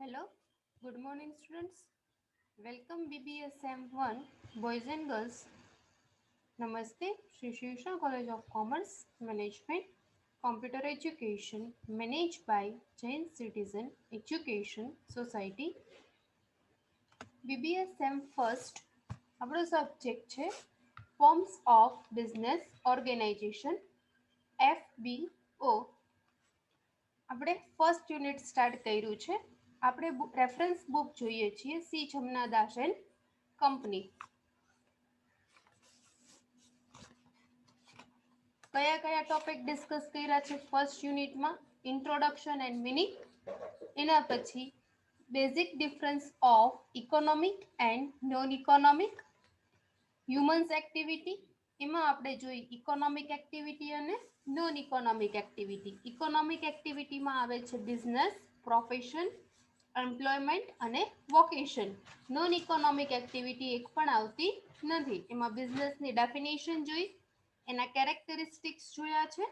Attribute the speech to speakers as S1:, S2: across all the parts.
S1: Hello, good morning students. Welcome BBSM 1 Boys and Girls. Namaste, Sri Shivsha College of Commerce Management Computer Education managed by Jain Citizen Education Society. BBSM first આપણો subject છે Forms of Business Organization FBO. આપણે first unit start કર્યું છે. આપણે reference book જોઈએ છીએ C Jamnadas and company. કયા કયા ટોપિક ડિસ્કસ કર્યા છે ફર્સ્ટ યુનિટમાં? ઇન્ટ્રોડક્શન એન્ડ મિનિંગ, એના પછી basic difference of economic and non economic, humans activity, એમાં આપણે જોઈ ઇકોનોમિક એક્ટિવિટી અને નોન ઇકોનોમિક એક્ટિવિટી. ઇકોનોમિક એક્ટિવિટીમાં આવે છે બિઝનેસ, પ્રોફેશન, એમ્પ્લોયમેન્ટ અને વોકેશન. નોન ઇકોનોમિક એક્ટિવિટી એક પણ આવતી નથી. એમાં બિઝનેસની ડેફિનેશન જોઈ, એના કેરેક્ટરિસ્ટિક્સ જોયા છે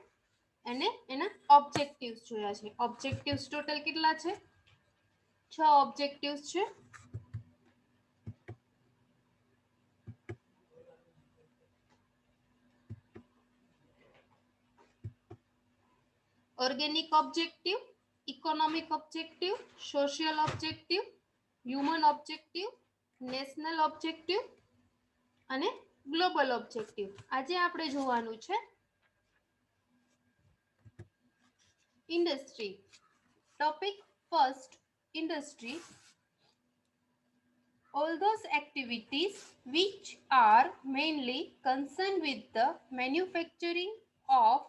S1: અને એના ઓબ્જેક્ટિવ્સ જોયા છે. ઓબ્જેક્ટિવ્સ ટોટલ કેટલા છે? 6 ઓબ્જેક્ટિવ્સ છે. Organic objective, economic objective, social objective, human objective, national objective અને ગ્લોબલ ઓબ્જેક્ટિવ. આજે આપણે જોવાનું છે industry. Topic first, industry. All those activities which are mainly concerned with the manufacturing of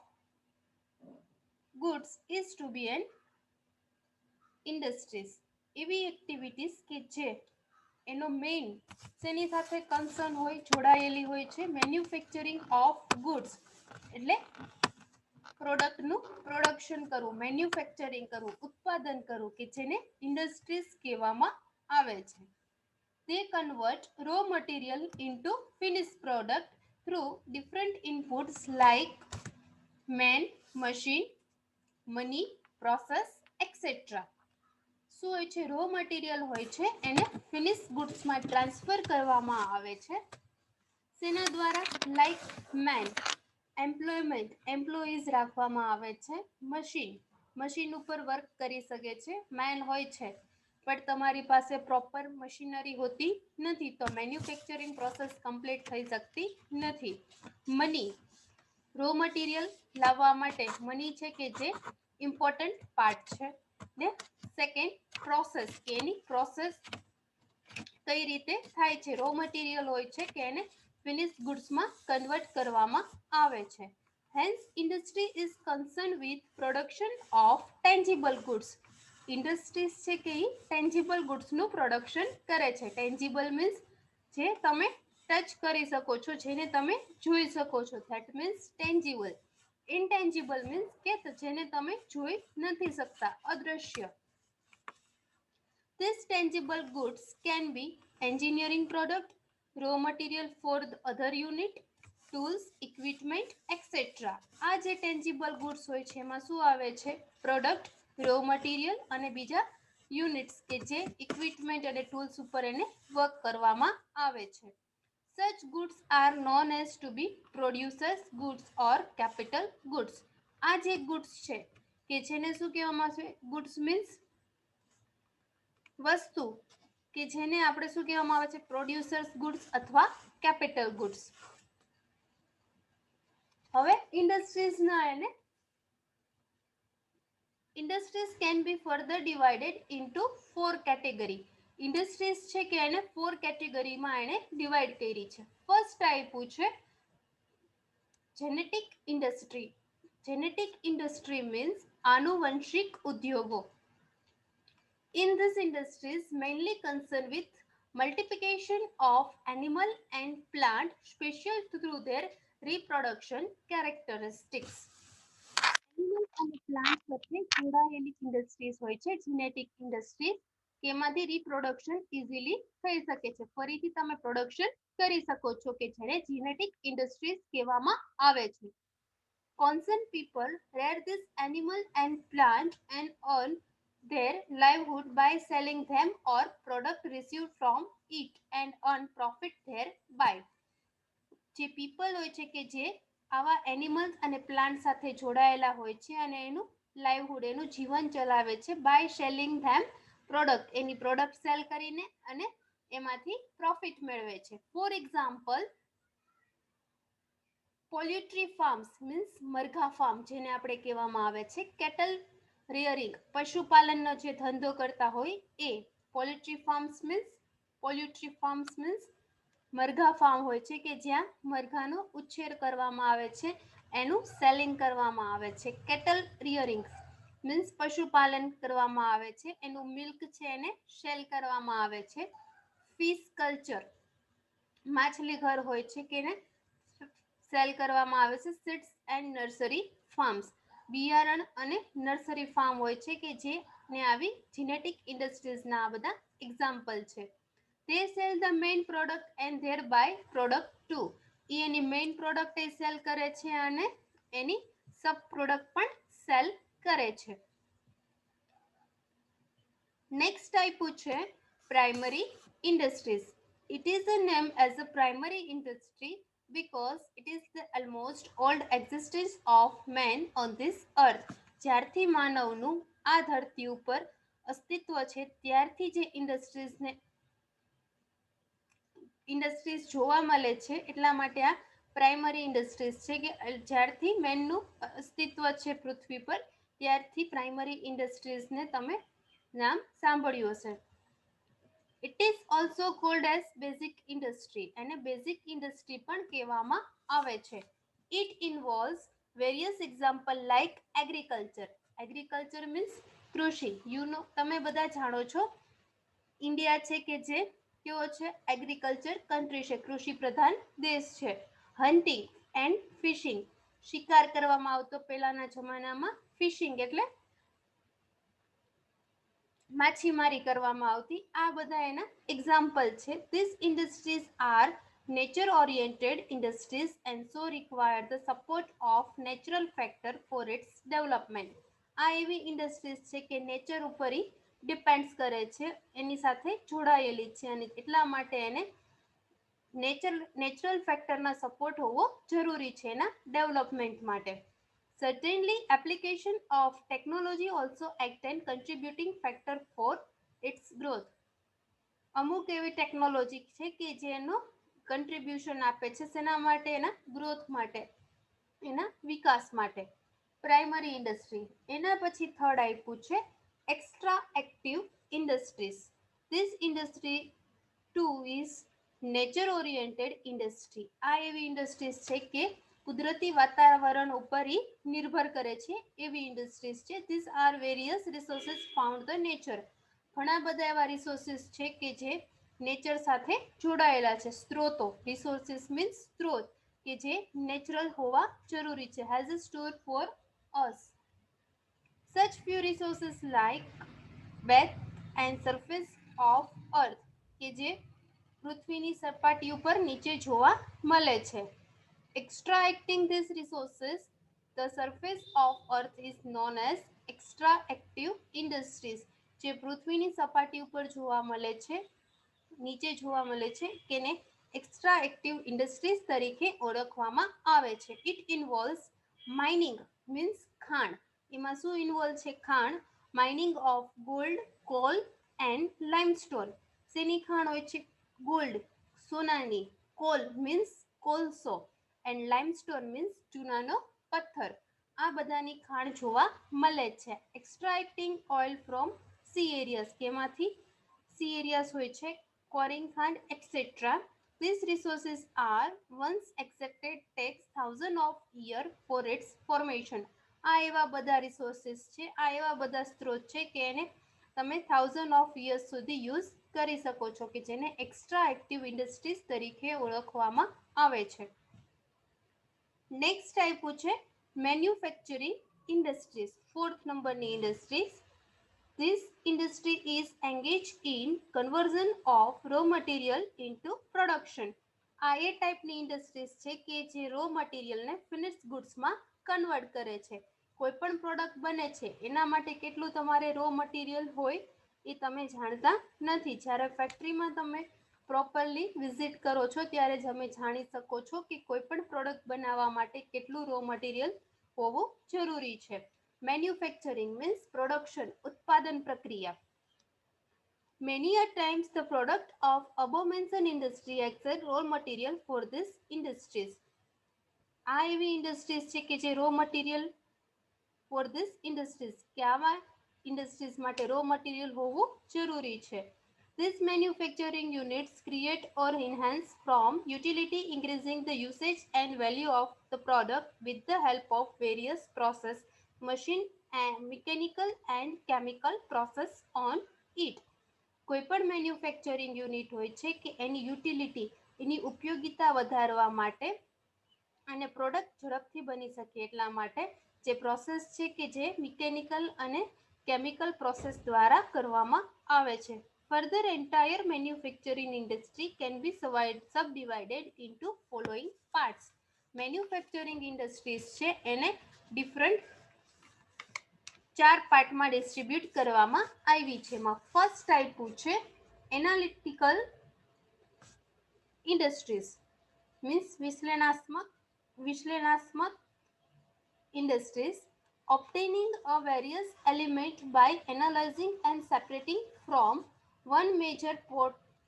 S1: goods is to be an industries. એવી activities કે જે એનો main શેની સાથે કન્સર્ન હોય, જોડાયેલી હોય છે? મેન્યુફેક્ચરિંગ ઓફ ગુડ્સ, એટલે પ્રોડક્ટનું પ્રોડક્શન કરવું, મેન્યુફેક્ચરિંગ કરવું, ઉત્પાદન કરવું, કે જેને ઇન્ડસ્ટ્રીઝ કહેવામાં આવે છે. They convert raw material into finished product through different inputs like man, machine, money, process, etc. શું હોય છે? રો મટીરિયલ હોય છે એને ફિનિશ ગુડ્સમાં ટ્રાન્સફર કરવામાં આવે છે. શેના દ્વારા? લાઈક મેન, એમ્પ્લોયમેન્ટ, એમ્પ્લોઈઝ રાખવામાં આવે છે. મશીન, મશીન ઉપર વર્ક કરી શકે છે. મેન હોય છે પણ તમારી પાસે પ્રોપર મશીનરી હોતી નથી તો મેન્યુફેક્ચરિંગ પ્રોસેસ કમ્પ્લીટ થઈ શકતી નથી. મની, રો મટીરિયલ લાવવા માટે મની છે કે જે ઇમ્પોર્ટન્ટ પાર્ટ છે. ને સેકન્ડ, પ્રોસેસ, કે એની પ્રોસેસ કઈ રીતે થાય છે. રો મટીરિયલ હોય છે કે એને ફિનિશ ગુડ્સમાં કન્વર્ટ કરવામાં આવે છે. Hence industry is concern with production of tangible goods. Industries છે કે એ ટેન્જિબલ ગુડ્સનું પ્રોડક્શન કરે છે. ટેન્જિબલ મીન્સ જે તમે ટચ કરી શકો છો, જેને તમે જોઈ શકો છો, ધેટ મીન્સ ટેન્જિબલ. ઇનટેન્જિબલ મીન્સ કે જેને તમે જોઈ નથી શકતા, અદ્રશ્ય. These tangible goods can be engineering product, raw material for the other unit, tools, equipment, etc. આ જે ટેન્જિબલ ગુડ્સ હોય છે એમાં શું આવે છે? પ્રોડક્ટ, રો મટીરિયલ અને બીજા યુનિટ્સ કે જે ઇક્વિપમેન્ટ અને ટૂલ્સ ઉપર એને વર્ક કરવામાં આવે છે. Such goods are known as to be producers goods or capital goods. આ જે ગુડ્સ છે કે જેને શું કહેવામાં આવે? ગુડ્સ મીન્સ વસ્તુ કે જેને આપણે શું કહેવામાં આવે છે? પ્રોડ્યુસર્સ ગુડ્સ અથવા કેપિટલ ગુડ્સ. હવે ઇન્ડસ્ટ્રીઝના એને industries can be further divided into 4 category. Industries છે કે એને 4 કેટેગરીમાં એને ડિવાઇડ કરી છે. ફર્સ્ટ આપ્યું છે genetic industry. Genetic industry means આનુવંશિક ઉદ્યોગો. In this industries mainly concerned with multiplication of animal and plant special through their reproduction characteristics. Animal અને plant સાથે જોડાયેલી ઇન્ડસ્ટ્રીઝ હોય છે જેનેટિક ઇન્ડસ્ટ્રીઝ, કે એમાંથી રિપ્રોડક્શન ઇઝીલી થઈ શકે છે. ફરીથી તમે પ્રોડક્શન કરી શકો છો કે જેને જેનેટિક ઇન્ડસ્ટ્રીઝ કહેવામાં આવે છે. Concerned people rear this animal and plant and earn their livelihood by selling them or product received from it and earn profit thereby. જે પીપલ હોય છે કે જે આવા એનિમલ્સ અને પ્લાન્ટ સાથે જોડાયેલા હોય છે અને એનું લાઈવહુડ એનું જીવન ચલાવે છે બાય સેલિંગ ધેમ પ્રોડક્ટ એની પ્રોડક્ટ સેલ કરીને અને એમાંથી પ્રોફિટ મેળવે છે. For example poultry farms means મરઘા ફાર્મ જેને આપણે કહેવામાં આવે છે, કેટલ રિયરિંગ પશુપાલનનો જે ધંધો કરતા હોય એ પોલ્યુટ્રી ફાર્મ્સ મીન્સ મરઘા ફાર્મ હોય છે કે જ્યાં મરઘાનો ઉછેર કરવામાં આવે છે, એનું સેલિંગ કરવામાં આવે છે. કેટલ રિયરિંગ મીન્સ પશુપાલન કરવામાં આવે છે, એનું મિલ્ક છે એને સેલ કરવામાં આવે છે. ફિશ કલ્ચર માછલી ઘર હોય છે કે એને સેલ કરવામાં આવે છે. સીડ્સ એન્ડ નર્સરી ફાર્મ્સ બિયારણ અને નર્સરી ફાર્મ હોય છે કે જે ને આવી જીનેટિક ઇન્ડસ્ટ્રીઝના આ બધા એક્ઝામ્પલ છે. they sell the main product and thereby product too. Any main product A cell કરે છે અને એની સબ પ્રોડક્ટ પણ સેલ કરે છે. નેક્સ્ટ આપ્યું છે primary industries. It is a name as a primary industry because it is the almost old existence of man on this earth. જ્યારથી માનવનું આ ધરતી ઉપર અસ્તિત્વ છે ત્યારથી જે ઇન્ડસ્ટ્રીઝ જોવા મળે છે એટલા માટે આ પ્રાઇમરી ઇન્ડસ્ટ્રીઝ છે કે જ્યારથી મેનનું અસ્તિત્વ છે પૃથ્વી પર ત્યારથી પ્રાઇમરી ઇન્ડસ્ટ્રીઝને તમે નામ સાંભળ્યું હશે. It is also cold as basic industry અને બેઝિક ઇન્ડસ્ટ્રી પણ કહેવામાં આવે છે. It ઇન્વોલ્વ્સ various example like agriculture. Agriculture means કૃષિ. તમે બધા જાણો છો ઇન્ડિયા છે કે જે કેવો છે એગ્રીકલ્ચર કન્ટ્રી છે, કૃષિ પ્રધાન દેશ છે. હન્ટિંગ એન્ડ ફિશિંગ શિકાર કરવામાં આવતો પહેલાના જમાનામાં, ફિશિંગ એટલે માછીમારી કરવામાં આવતી. આ બધા એના એક્ઝામ્પલ છે. This industries are nature oriented industries and so require the support of natural factor for its development. આ એવી ઇન્ડસ્ટ્રીઝ છે કે નેચર ઉપર ડિપેન્ડ્સ કરે છે, એની સાથે જોડાયેલી છે અને એટલા માટે એને નેચરલ ફેક્ટરના સપોર્ટ હોવો જરૂરી છે એના ડેવલપમેન્ટ માટે. Certainly, application of technology also act and contributing factor for its growth. અમુક એવી ટેકનોલોજી છે કે જેનો કન્ટ્રીબ્યુશન આપે છે શેના માટે? એના ગ્રોથ માટે, એના વિકાસ માટે. Primary industry. એના પછી થર્ડ આપ્યું છે extra active industries. This industry too is nature oriented industry. આ એવી ઇન્ડસ્ટ્રીઝ છે કે કુદરતી વાતાવરણ ઉપર નિર્ભર કરે છે એવી ઇન્ડસ્ટ્રીઝ છે. This are various resources found the nature. ઘણા બધા એવા રિસોર્સિસ છે કે જે નેચર સાથે જોડાયેલા છે. સ્ત્રોતો, રિસોર્સિસ મીન્સ સ્ત્રોત કે જે નેચરલ હોવા જરૂરી છે. Has a store for us. Such few resources like breadth and surface of earth કે જે પૃથ્વીની સપાટી ઉપર નીચે જોવા મળે છે. Extracting these resources, the surface of earth is known as extractive industries. જે પૃથ્વીની સપાટી ઉપર જોવા મળે છે, નીચે જોવા મળે છે કે ને એક્સ્ટ્રાએક્ટિવ ઇન્ડસ્ટ્રીઝ તરીકે ઓળખવામાં આવે છે. ઇટ ઇન્વોલ્વ્સ માઇનિંગ મીન્સ ખાણ. એમાં શું ઇન્વોલ્વ છે? ખાણ. Mining of gold, coal and limestone. શેની ખાણ હોય છે? ગોલ્ડ, સોનાની. કોલ મીન્સ કોલસો એન્ડ લાઇમસ્ટોન મીન્સ ચૂનાનો પથ્થર. આ બધાની ખાણ જોવા મળે છે. Extracting oil from sea areas, કેમાંથી? સી એરિયાસ હોય છે, કોરિંગ ખાંડ etcetera. These resources are once extracted takes thousands of years for its formation. આ એવા બધા રિસોર્સિસ છે, આ એવા બધા સ્ત્રોત છે કે એને તમે 1000 ઓફ યર્સ સુધી યુઝ કરી શકો છો કે જેને એક્સ્ટ્રા એક્ટિવ ઇન્ડસ્ટ્રીઝ તરીકે ઓળખવામાં આવે છે. નેક્સ્ટ આપ્યું છે મેન્યુફેક્ચરિંગ ઇન્ડસ્ટ્રીઝ. ફોર્થ નંબરની industries. This industry is engaged in conversion of raw material into production. આ એ ટાઈપની ઇન્ડસ્ટ્રીઝ છે કે જે રો મટીરિયલને ફિનિશ્ડ ગુડ્સમાં કન્વર્ટ કરે છે. કોઈ પણ પ્રોડક્ટ બને છે એના માટે કેટલું તમારે રો મટીરિયલ હોય એ તમે જાણતા નથી. જ્યારે ફેક્ટરીમાં તમે પ્રોપરલી વિઝિટ કરો છો ત્યારે જ તમે જાણી શકો છો કે કોઈ પણ પ્રોડક્ટ બનાવવા માટે કેટલું રો મટીરિયલ હોવું જરૂરી છે. મેન્યુફેક્ચરિંગ મીન્સ પ્રોડક્શન, ઉત્પાદન પ્રક્રિયા. Many a times the product of above mentioned industry acts as raw material for this industries. આ એવી ઇન્ડસ્ટ્રીઝ છે કે જે raw material for this industries કે આવા ઇન્ડસ્ટ્રીઝ માટે રો મટીરિયલ હોવું જરૂરી છે. These manufacturing units create or enhance from utility, increasing the usage and value of the product with the help of various process, machine and mechanical and chemical process on it. કોઈપણ manufacturing unit હોય છે કે એની utility, એની ઉપયોગિતા વધારવા માટે અને product ઝડપથી બની શકે એટલા માટે જે પ્રોસેસ છે કે જે મિકેનિકલ અને કેમિકલ પ્રોસેસ દ્વારા કરવામાં આવે છે. Further, entire manufacturing industry can be subdivided into following parts. Manufacturing industries છે એને ડિફરન્ટ 4 પાર્ટમાં ડિસ્ટ્રીબ્યુટ કરવામાં આવી છે. એમાં ફર્સ્ટ ટાઈપ છે એનાલિટિકલ ઇન્ડસ્ટ્રીઝ મીન્સ વિશ્લેષણાત્મક industries, obtaining a various element by analyzing and separating from one major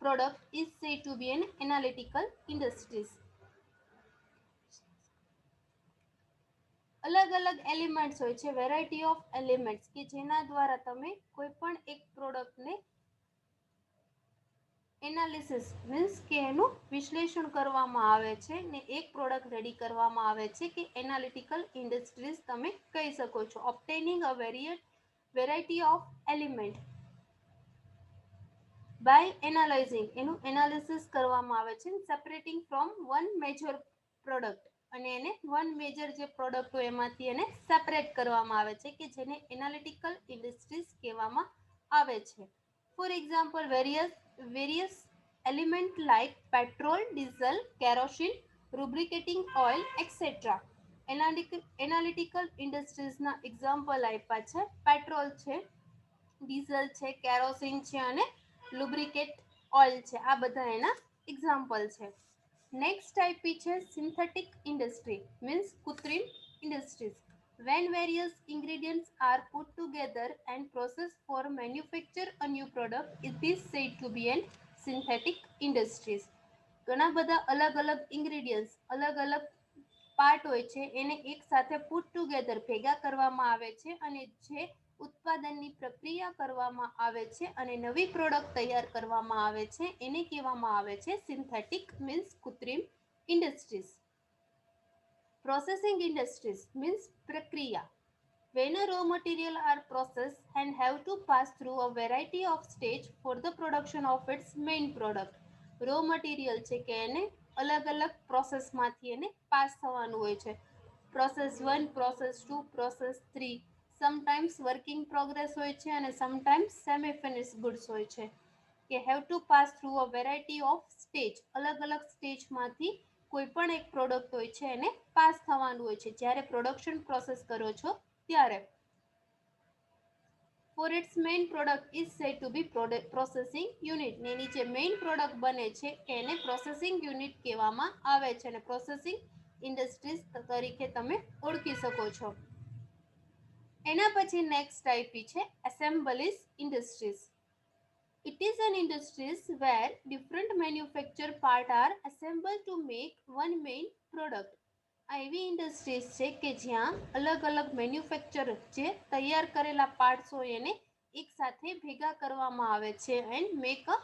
S1: product is said to be an analytical industries. અલગ અલગ એલિમેન્ટ્સ હોય છે, વેરાયટી ઓફ એલિમેન્ટ્સ કે જેના દ્વારા તમે કોઈ પણ એક પ્રોડક્ટને એનાલિસિસ મીન્સ કે એનું વિશ્લેષણ કરવામાં આવે છે ને એક પ્રોડક્ટ રેડી કરવામાં આવે છે કે એનાલિટિકલ ઇન્ડસ્ટ્રીઝ તમે કહી શકો છો. Obtaining a variety of element by analysing એનું એનાલિસિસ કરવામાં આવે છે. Separating from one major product અને એને વન મેજર જે પ્રોડક્ટ હોય એમાંથી એને સેપરેટ કરવામાં આવે છે કે જેને એનાલિટિકલ ઇન્ડસ્ટ્રીઝ કહેવામાં આવે છે. For example, various element like petrol, diesel, kerosene, lubricating oil, etc. Analytical ઇન્ડસ્ટ્રીઝના એક્ઝામ્પલ આપ્યા છે. પેટ્રોલ છે, ડીઝલ છે, કેરોસીન છે અને લુબ્રિકેટ ઓઇલ છે. આ બધા એના એક્ઝામ્પલ છે. નેક્સ્ટ ટાઈપ છે સિન્થેટિક ઇન્ડસ્ટ્રી મીન્સ કૃત્રિમ industries. When various ingredients are put together and processed for manufacture a new product, it is said to be an synthetic industries. ઘણા બધા અલગ અલગ ઇન્ગ્રેડિયન્ટ્સ, અલગ અલગ પાર્ટ હોય છે એને એક સાથે પુટ ટુગેધર ભેગા કરવામાં આવે છે અને જે ઉત્પાદનની પ્રક્રિયા કરવામાં આવે છે અને નવી પ્રોડક્ટ તૈયાર કરવામાં આવે છે એને કહેવામાં આવે છે સિન્થેટિક મીન્સ કૃત્રિમ industries. Processing industries means prakriya. When a raw material are processed and have to pass through a variety of stage for the production of its main product. Raw material છે કે એને અલગ અલગ પ્રોસેસમાંથી એને pass થવાનું હોય છે. Process 1, process 2, process 3. Sometimes working progress હોય છે અને સમટાઈમ્સ સેમી ફિનિશ ગુડ્સ હોય છે કે have to pass through a variety of stage. અલગ અલગ સ્ટેજમાંથી કોઈ પણ એક પ્રોડક્ટ હોય છે એને પાસ થવાનું હોય છે જ્યારે પ્રોડક્શન પ્રોસેસ કરો છો ત્યારે. For its main product is said to be processing unit. એની જે મેઇન પ્રોડક્ટ બને છે એને પ્રોસેસિંગ યુનિટ કહેવામાં આવે છે અને પ્રોસેસિંગ ઇન્ડસ્ટ્રીઝ તરીકે તમે ઓળખી શકો છો. એના પછી નેક્સ્ટ ટાઈપ છે assemblies industries. It is an industries where different manufacture parts are assembled to make one main product. આ એવી ઇન્ડસ્ટ્રીઝ છે કે જ્યાં અલગ અલગ મેન્યુફેક્ચર જે તૈયાર કરેલા પાર્ટ્સ હોય એને એક સાથે ભેગા કરવામાં આવે છે and make a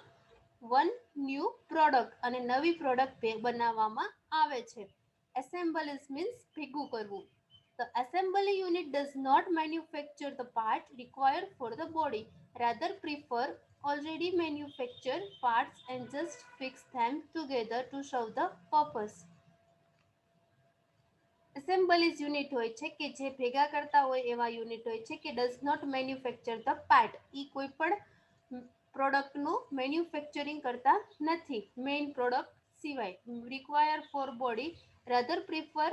S1: one new product અને નવી પ્રોડક્ટ બનાવવામાં આવે છે. એસેમ્બલીઝ મીન્સ ભેગું કરવું. The assembly unit does not manufacture the part required for the body, rather prefer already manufactured parts and just fix them together to serve the purpose. Assemblies unit હોય છે કે જે ભેગા કરતા હોય એવા યુનિટ હોય છે કે does not manufacture the part. એ કોઈ પણ પ્રોડક્ટનું મેન્યુફેક્ચરિંગ કરતા નથી મેઇન પ્રોડક્ટ સિવાય. Require for body rather prefer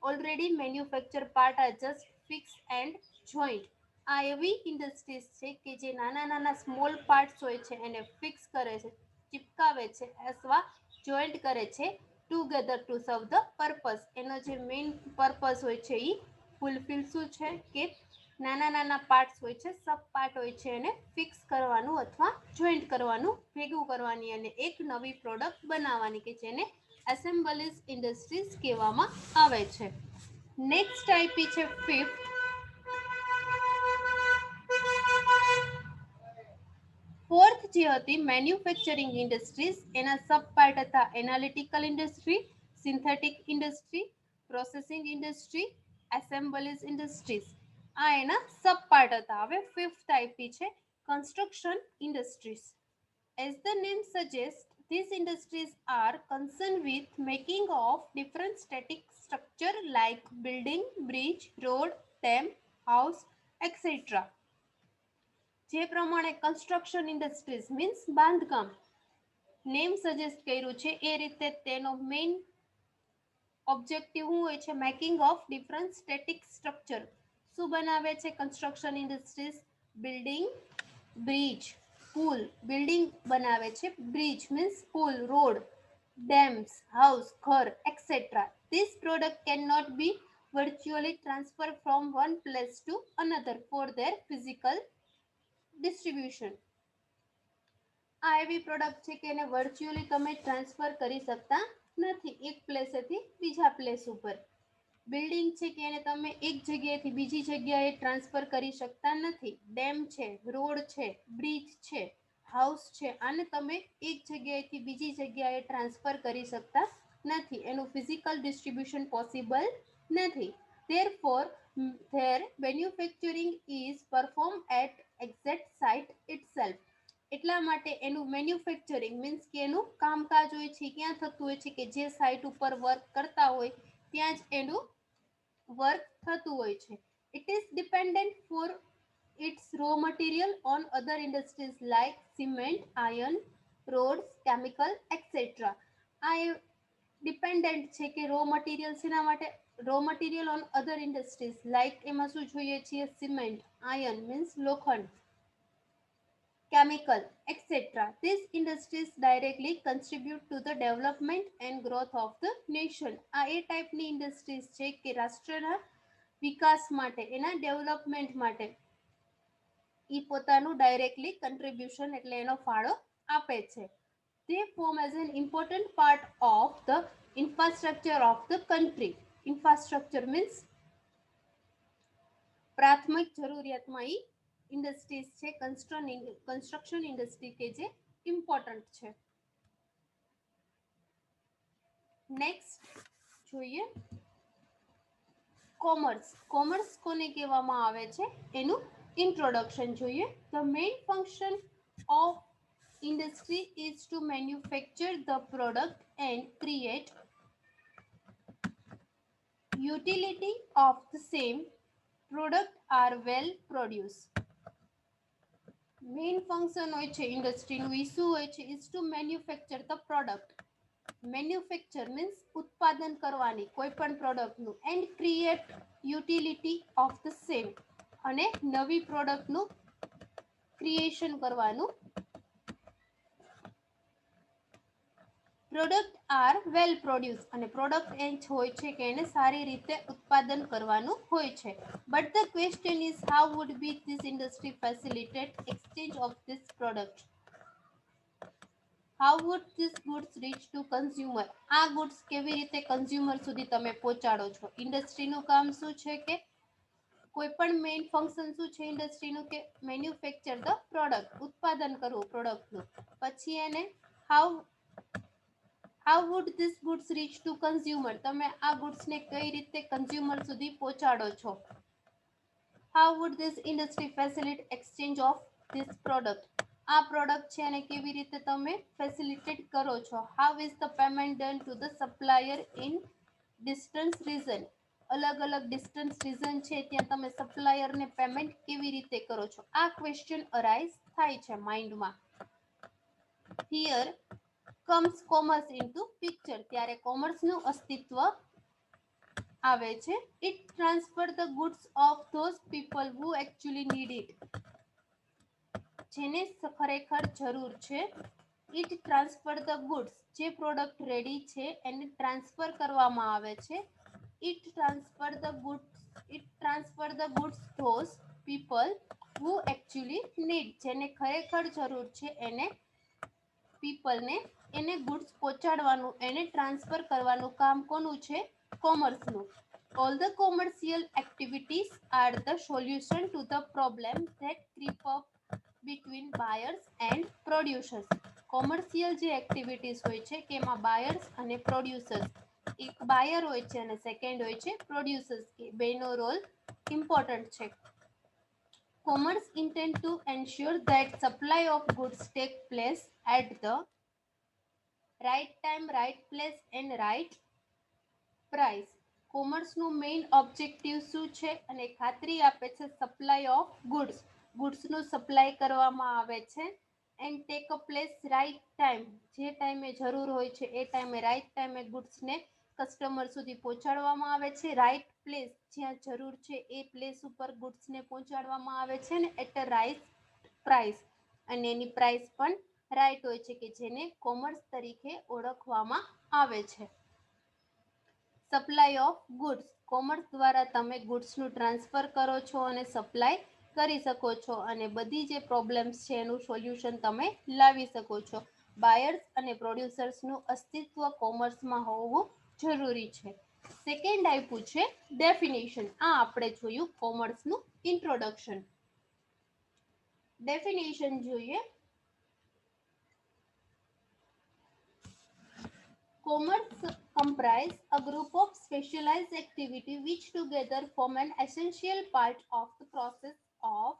S1: already manufactured part are just fix and joint. આ એવી ઇન્ડસ્ટ્રીઝ છે કે જે નાના નાના સ્મોલ પાર્ટ્સ હોય છે એને ફિક્સ કરે છે, ચિપકાવે છે અથવા જોઈન્ટ કરે છે ટુગેધર ટુ સર્વ ધ પર્પસ. એનો જે મેઇન પર્પસ હોય છે એ ફૂલફિલ શું છે કે નાના નાના પાર્ટ્સ હોય છે, સબ પાર્ટ હોય છે, એને ફિક્સ કરવાનું અથવા જોઈન્ટ કરવાનું, ભેગું કરવાની અને એક નવી પ્રોડક્ટ બનાવવાની કે જેને એસેમ્બલીઝ ઇન્ડસ્ટ્રીઝ કહેવામાં આવે છે. નેક્સ્ટ ટાઈપ છે ફિફ્થ, ફોર્થ જે હતી મેન્યુફેક્ચરિંગ ઇન્ડસ્ટ્રીઝ. એના સબ પાર્ટ હતા analytical industry, synthetic industry, processing industry, assemblies industries. આ એના સબ પાર્ટ હતા. હવે ફિફ્થ ટાઈપ છે construction industries. As the name suggests, these industries are concerned with making of different static structure like building, bridge, road, dam, house, etc. જે પ્રમાણે construction industries means બાંધકામ name suggest કર્યું છે એ રીતે તેનો મેઇન ઓબ્જેક્ટિવ શું હોય છે? Making of different static structure. શું બનાવે છે કન્સ્ટ્રક્શન ઇન્ડસ્ટ્રીઝ? બિલ્ડિંગ, બ્રિજ, પુલ. બિલ્ડિંગ બનાવે છે, બ્રિજ મીન્સ પુલ, રોડ, ડેમ્સ, હાઉસ, ઘર, et cetera. This product cannot be virtually transferred from one place to another for their physical distribution. આ એવી product છે કે એને વર્ચ્યુઅલી તમે ટ્રાન્સફર કરી શકતા નથી એક પ્લેસેથી બીજા પ્લેસ ઉપર. બિલ્ડિંગ છે કે એને તમે એક જગ્યાએથી બીજી જગ્યાએ ટ્રાન્સફર કરી શકતા નથી. ડેમ છે, રોડ છે, બ્રિજ છે, હાઉસ છે, આને તમે એક જગ્યાએથી બીજી જગ્યાએ ટ્રાન્સફર કરી શકતા નથી. એનું ફિઝિકલ ડિસ્ટ્રીબ્યુશન પોસિબલ નથી. Therefore, their manufacturing is performed at exact site itself. એટલા માટે એનું મેન્યુફેક્ચરિંગ મીન્સ કે એનું કામકાજ હોય છે ક્યાં થતું હોય છે કે જે સાઇટ ઉપર વર્ક કરતા હોય ત્યાં જ એનું વર્ક થતું હોય છે. It is dependent for its raw material on other industries like cement, iron, rods, chemical, etcetera. આ ડિપેન્ડન્ટ છે કે રો મટીરિયલ શેના માટે? Raw material on other industries like એમાં શું જોઈએ છીએ? સિમેન્ટ, આયર્ન મીન્સ લોખંડ, chemical, etc. These industries directly contribute to the development and growth of the nation. આ એ ટાઈપની ઇન્ડસ્ટ્રીઝ છે કે રાષ્ટ્રના વિકાસ માટે, એના ડેવલપમેન્ટ માટે એ પોતાનું ડાયરેક્ટલી કન્ટ્રીબ્યુશન એટલે એનો ફાળો આપે છે. They form as an important part of the infrastructure of the country. Infrastructure means પ્રાથમિક જરૂરિયાતમાં એ ઇન્ડસ્ટ્રીઝ છે કન્સ્ટ્રક્શન ઇન્ડસ્ટ્રી કે જે ઇમ્પોર્ટન્ટ છે. નેક્સ્ટ જોઈએ કોમર્સ. કોમર્સ કોને કહેવામાં આવે છે એનું ઇન્ટ્રોડક્શન જોઈએ. The main function of industry is to manufacture the product and create utility of the same product are well produced. Main function હોય છે ઇન્ડસ્ટ્રીનું એ શું હોય છે? Is to manufacture the product. Manufacture means ઉત્પાદન કરવાની કોઈ પણ પ્રોડક્ટનું, and create utility of the same અને નવી પ્રોડક્ટનું ક્રિએશન કરવાનું. પ્રોડક્ટ આર વેલ પ્રોડ્યુસ અને પ્રોડક્ટ એ હોય છે કે એને સારી રીતે ઉત્પાદન કરવાનું હોય છે. But the question is how would be this industry facilitate exchange of this product? How would this goods rich two consumer? આ ગુડ્સ કેવી રીતે કન્ઝ્યુમર સુધી તમે પહોંચાડો છો? ઇન્ડસ્ટ્રીનું કામ શું છે કે કોઈ પણ મેઇન ફંક્શન શું છે ઇન્ડસ્ટ્રીનું કે મેન્યુફેક્ચર ધ પ્રોડક્ટ, ઉત્પાદન કરવું પ્રોડક્ટનું. પછી એને how would this goods rich two consumer? તમે આ ગુડ્સને કઈ રીતે કન્ઝ્યુમર સુધી પહોંચાડો છો? How would this industry facilitate exchange of this product? આ પ્રોડક્ટ છે એને કેવી રીતે તમે ફેસિલિટેટ કરો છો? How is the payment done to the supplier in distance reason? અલગ અલગ ડિસ્ટન્સ રીઝન છે ત્યાં તમે સપ્લાયરને પેમેન્ટ કેવી રીતે કરો છો? આ ક્વેશ્ચન અરાઇઝ થાય છે માઇન્ડમાં. Here comes commerce into picture. ત્યારે કોમર્સનું અસ્તિત્વ આવે છે. It transfer the goods of those people who actually need it. જેને ખરેખર જરૂર છે. ઇટ ટ્રાન્સફર ધ ગુડ્સ, જે પ્રોડક્ટ રેડી છે એને ટ્રાન્સફર કરવામાં આવે છે. It transfer the goods those people who actually need, જેને ખરેખર જરૂર છે એને પીપલને એને ગુડ્સ પહોંચાડવાનું, એને ટ્રાન્સફર કરવાનું કામ કોનું છે? કોમર્સનું. All the commercial activities are the solution to the problem that creep up between buyers and producers. Commercial જે એક્ટિવિટીઝ હોય છે કે એમાં બાયર્સ અને પ્રોડ્યુસર્સ, એક બાયર હોય છે અને સેકન્ડ હોય છે પ્રોડ્યુસર્સ, કે બેનો રોલ ઇમ્પોર્ટન્ટ છે. Commerce intend to ensure that supply of goods take place at the right time, right place and right price. કોમર્સનું મેઇન ઓબ્જેક્ટિવ શું છે? અને ખાતરી આપે છે સપ્લાય ઓફ ગુડ્સ, ગુડ્સનું સપ્લાય કરવામાં આવે છે. And take a place right time, જે ટાઈમે જરૂર હોય છે એ ટાઈમે રાઇટ ટાઈમે ગુડ્સને કસ્ટમર સુધી પહોંચાડવામાં આવે છે. રાઇટ પ્લેસ, જ્યાં જરૂર છે એ પ્લેસ ઉપર ગુડ્સને પહોંચાડવામાં આવે છે ને એટ અ રાઇટ પ્રાઇસ, અને એની પ્રાઇસ પણ રાઇટ હોય છે, કે જેને કોમર્સ તરીકે ઓળખવામાં આવે છે. સપ્લાય ઓફ ગુડ્સ, કોમર્સ દ્વારા તમે ગુડ્સનું ટ્રાન્સફર કરો છો અને સપ્લાય કરી શકો છો, અને બધી જે પ્રોબ્લેમ્સ છે એનું સોલ્યુશન તમે લાવી શકો છો. બાયર્સ અને પ્રોડ્યુસર્સનું અસ્તિત્વ કોમર્સમાં હોવું જરૂરી છે. સેકન્ડ આપ્યું છે ડેફિનેશન. આ આપણે જોયું કોમર્સનું ઇન્ટ્રોડક્શન. ડેફિનેશન જોઈએ. Commerce comprise a group of specialized activity which together form an essential part of the process of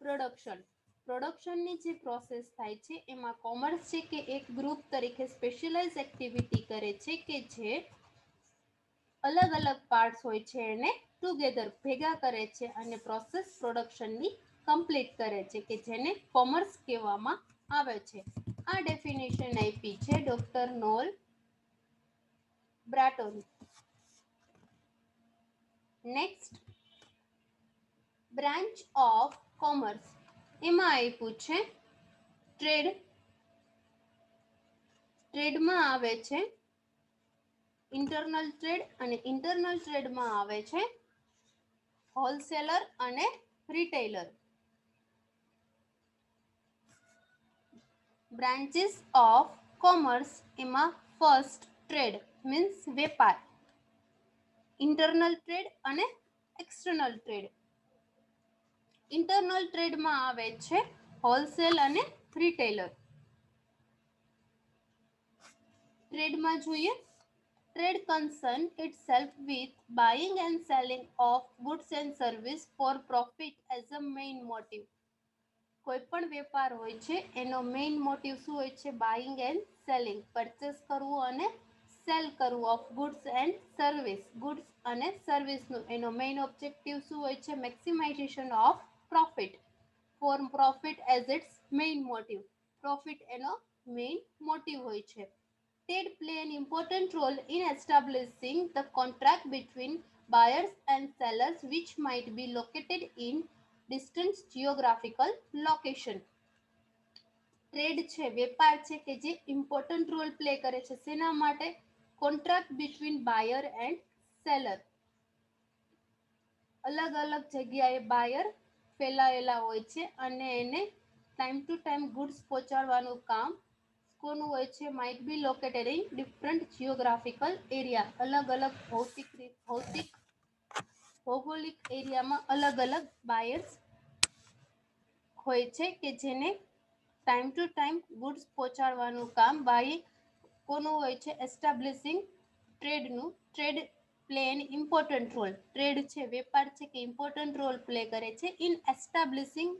S1: production. પ્રોડક્શનની જે પ્રોસેસ થાય છે એમાં કોમર્સ છે કે એક ગ્રુપ તરીકે સ્પેશિયલાઇઝ એક્ટિવિટી કરે છે, કે જે અલગ અલગ પાર્ટ્સ હોય છે એને ટુગેધર ભેગા કરે છે અને પ્રોસેસ પ્રોડક્શનની કમ્પ્લીટ કરે છે, કે જેને કોમર્સ કહેવામાં આવે છે. આ ડેફિનેશન આપી છે ડોક્ટર નોલ બ્રાટોન. Next, branch of commerce. એમાં આપ્યું છે ટ્રેડ. ટ્રેડમાં આવે છે ઇન્ટરનલ ટ્રેડ, અને ઇન્ટરનલ ટ્રેડમાં આવે છે હોલસેલર અને રિટેલર. બ્રાન્ચીસ ઓફ કોમર્સ, એમાં ફર્સ્ટ ટ્રેડ મીન્સ વેપાર, ઇન્ટરનલ ટ્રેડ અને એક્સટર્નલ ટ્રેડ. ઇન્ટરનલ ટ્રેડમાં આવે છે હોલસેલ અને રિટેલર. ટ્રેડમાં જોઈએ, trade concern itself with buying and selling of goods and service for profit as a main motive. કોઈ પણ વેપાર હોય છે એનો મેઇન મોટિવ શું હોય છે? બાઇંગ એન્ડ સેલિંગ, પરચેસ કરવું અને સેલ કરવું of goods and service, goods અને સર્વિસનું એનો મેઇન ઓબ્જેક્ટિવ શું હોય છે? Maximisation of profit, for profit as its main motive, profit એનો મેઇન મોટિવ હોય છે. Trade play an important role in establishing the contract between buyers and sellers which might be located in distant geographical location. Trade છે, વેપાર છે, કે જે important role play કરે છે શેના માટે? Contract between buyer and seller. અલગ અલગ જગ્યાએ બાયર ફેલાયેલા હોય છે અને એને ટાઈમ ટુ ટાઈમ ગુડ્સ પહોંચાડવાનું કામ કોનું હોય છે? Might be located in different geographical area. અલગ અલગ ભૌગોલિક એરિયામાં અલગ અલગ બાયર્સ હોય છે, કે જેને ટાઈમ ટુ ટાઈમ ગુડ્સ પહોંચાડવાનું કામ બાય કોનું હોય છે? એસ્ટાબ્લિશિંગ ટ્રેડનું. Trade play an important role. Trade છે, વેપાર છે, કે ઇમ્પોર્ટન્ટ રોલ પ્લે કરે છે ઇન એસ્ટાબ્લિશિંગ,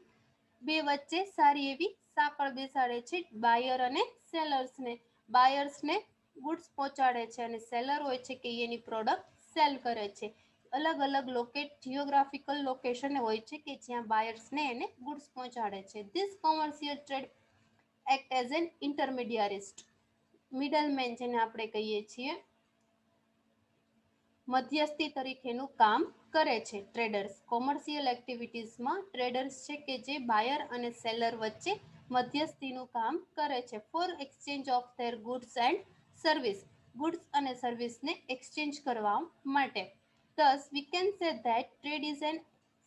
S1: બે વચ્ચે સારી એવી સાંકળ બેસાડે છે બાયર અને સેલર્સને. બાયર્સને ગુડ્સ પહોંચાડે છે અને સેલર હોય છે કે એની પ્રોડક્ટ સેલ કરે છે. અલગ અલગ જિયોગ્રાફિકલ લોકેશન હોય છે કે જ્યાં બાયર્સને એને ગુડ્સ પહોંચાડે છે. This commercial trade act as an intermediaries, middleman જેને આપણે કહીએ છીએ. મધ્યસ્થી તરીકેનું કામ કરે છે. ટ્રેડર્સ કોમર્શિયલ એક્ટિવિટીઝમાં ટ્રેડર્સ છે કે જે બાયર અને સેલર વચ્ચે મધ્યસ્થીનું કામ કરે છે for exchange of their goods and service, goods અને સર્વિસને એક્સચેન્જ કરવા માટે. Thus, we can say that trade is an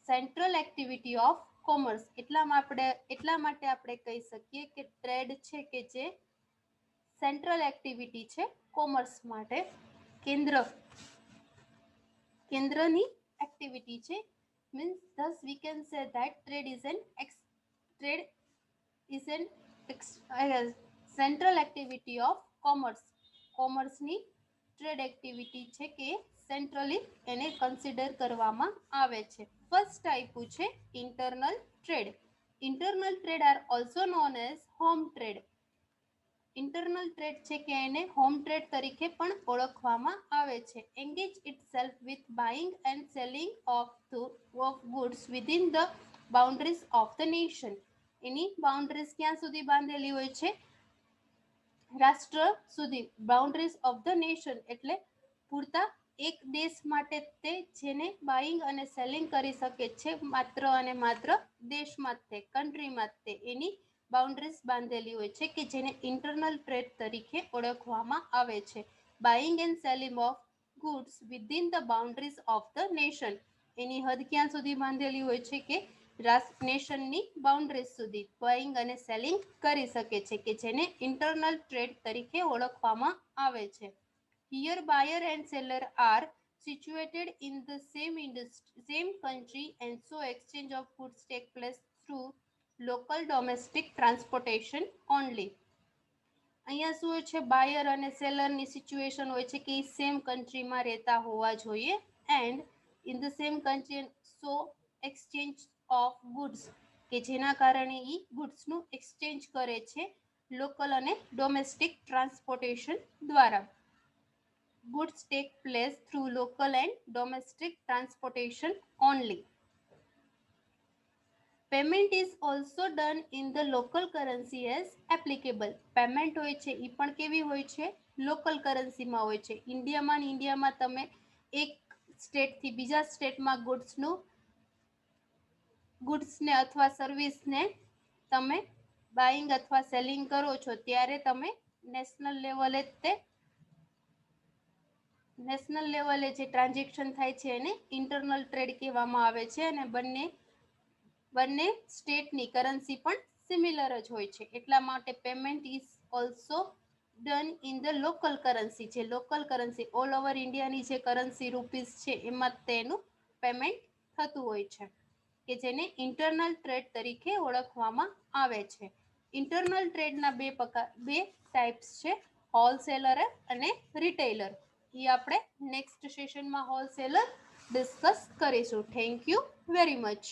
S1: central activity of commerce. એટલા માટે આપણે કહી શકીએ કે ટ્રેડ છે કે જે સેન્ટ્રલ એક્ટિવિટી છે કોમર્સ માટે, કેન્દ્રની એક્ટિવિટી છે. Means thus we can say that trade is an central activity of commerce. કોમર્સની ટ્રેડ એક્ટિવિટી છે કે સેન્ટ્રલી એને કન્સિડર કરવામાં આવે છે. ફર્સ્ટ ટાઈપ છે internal trade. Internal trade are also known as home trade. Internal trade છે કે એને હોમ ટ્રેડ તરીકે પણ ઓળખવામાં આવે છે. Engage itself with buying and selling of goods within the boundaries of the nation. Any boundaries ક્યાં સુધી બાંધેલી હોય છે? રાષ્ટ્ર સુધી. બાઉન્ડ્રીઝ ઓફ ધ નેશન એટલે પૂરતા એક દેશ માટે તે જેને બાઇંગ અને સેલિંગ કરી શકે છે માત્ર અને માત્ર દેશમાં જ તે, કન્ટ્રીમાં જ તે એની બાઉન્ડ્રીઝ બાંધેલી હોય છે કે જેને ઇન્ટરનલ ટ્રેડ તરીકે ઓળખવામાં આવે છે. Buying and selling of goods within the boundaries of the nation. એની હદ ક્યાં સુધી બાંધેલી હોય છે કે નેશનની બાઉન્ડ્રીઝ સુધી બાઇંગ અને સેલિંગ કરી શકે છે કે જેને ઇન્ટરનલ ટ્રેડ તરીકે ઓળખવામાં આવે છે. Here buyer and seller are situated in the same country and so exchange of goods take place through local domestic transportation only. અહીંયા શું હોય છે? બાયર અને સેલરની સિચ્યુએશન હોય છે કે સેમ કન્ટ્રીમાં રહેતા હોવા જોઈએ and in the same country so exchange of goods કે જેના કારણે એ ગુડ્સનું એક્સચેન્જ કરે છે લોકલ અને ડોમેસ્ટિક ટ્રાન્સપોર્ટેશન દ્વારા. Goods take place through local and domestic transportation only. Payment is also done in the local currency as applicable. Payment હોય છે એ પણ કેવી હોય છે? લોકલ કરન્સીમાં હોય છે. ઇન્ડિયામાં તમે એક સ્ટેટથી બીજા સ્ટેટમાં ગુડ્સને અથવા સર્વિસને તમે બાઇંગ અથવા સેલિંગ કરો છો ત્યારે તમે નેશનલ લેવલે જે ટ્રાન્ઝેક્શન થાય છે એને ઇન્ટરનલ ટ્રેડ કહેવામાં આવે છે અને બંને સ્ટેટની કરન્સી પણ સિમિલર જ હોય છે. એટલા માટે payment is also done in the local currency. જે લોકલ કરન્સી ઓલ ઓવર ઇન્ડિયાની જે કરન્સી રૂપીઝ છે એમાં તેનું પેમેન્ટ થતું હોય છે કે જેને ઇન્ટરનલ ટ્રેડ તરીકે ઓળખવામાં આવે છે. ઇન્ટરનલ ટ્રેડના બે ટાઈપ્સ છે, હોલસેલર અને રિટેલર. એ આપણે નેક્સ્ટ સેશનમાં હોલસેલર ડિસ્કસ કરીશું. Thank you very much.